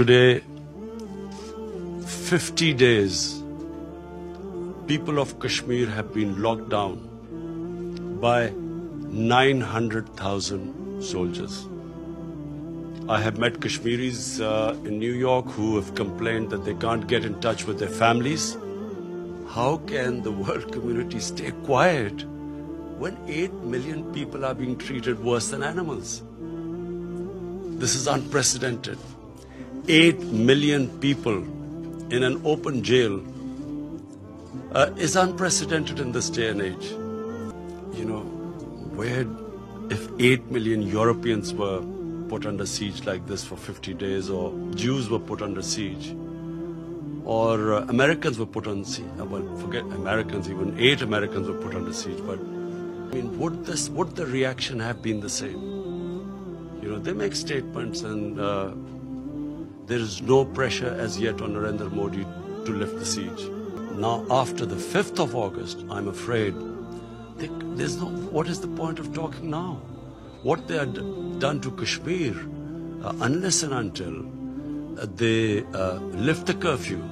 Today, 50 days, people of Kashmir have been locked down by 900,000 soldiers. I have met Kashmiris in New York who have complained that they can't get in touch with their families. How can the world community stay quiet when 8 million people are being treated worse than animals? This is unprecedented. 8 million people in an open jail is unprecedented in this day and age. You know, if 8 million Europeans were put under siege like this for 50 days, or Jews were put under siege, or Americans were put on siege, well, forget Americans, even 8 Americans were put under siege, but I mean, would the reaction have been the same? You know, they make statements and there is no pressure as yet on Narendra Modi to lift the siege. Now, after the 5th of August, I'm afraid what is the point of talking now? What they had done to Kashmir, unless and until they lift the curfew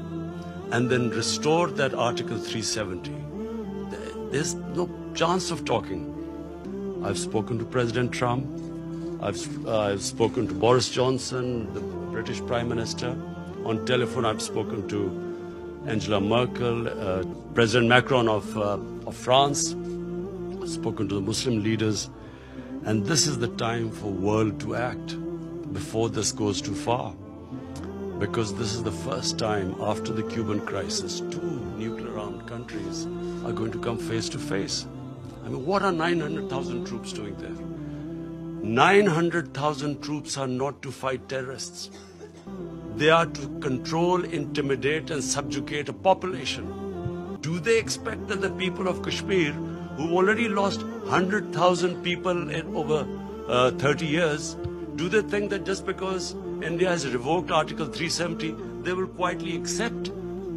and then restore that Article 370, there's no chance of talking. I've spoken to President Trump. I've spoken to Boris Johnson, the British Prime Minister. On telephone, I've spoken to Angela Merkel, President Macron of France. I've spoken to the Muslim leaders. And this is the time for the world to act before this goes too far. Because this is the first time after the Cuban crisis, 2 nuclear-armed countries are going to come face to face. I mean, what are 900,000 troops doing there? 900,000 troops are not to fight terrorists. They are to control, intimidate and subjugate a population. Do they expect that the people of Kashmir, who've already lost 100,000 people in over 30 years, do they think that just because India has revoked Article 370, they will quietly accept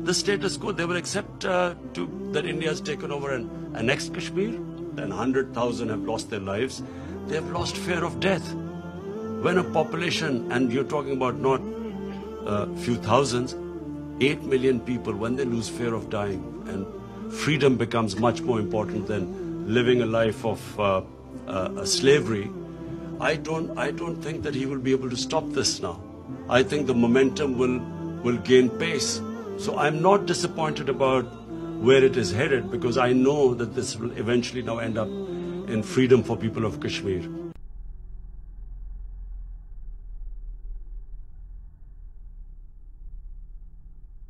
the status quo? They will accept that India has taken over and annexed Kashmir? Then 100,000 have lost their lives. They have lost fear of death. When a population, and you're talking about not a few thousands, 8 million people, when they lose fear of dying, and freedom becomes much more important than living a life of slavery, I don't think that he will be able to stop this now. I think the momentum will gain pace. So I'm not disappointed about where it is headed, because I know that this will eventually now end up in freedom for people of Kashmir.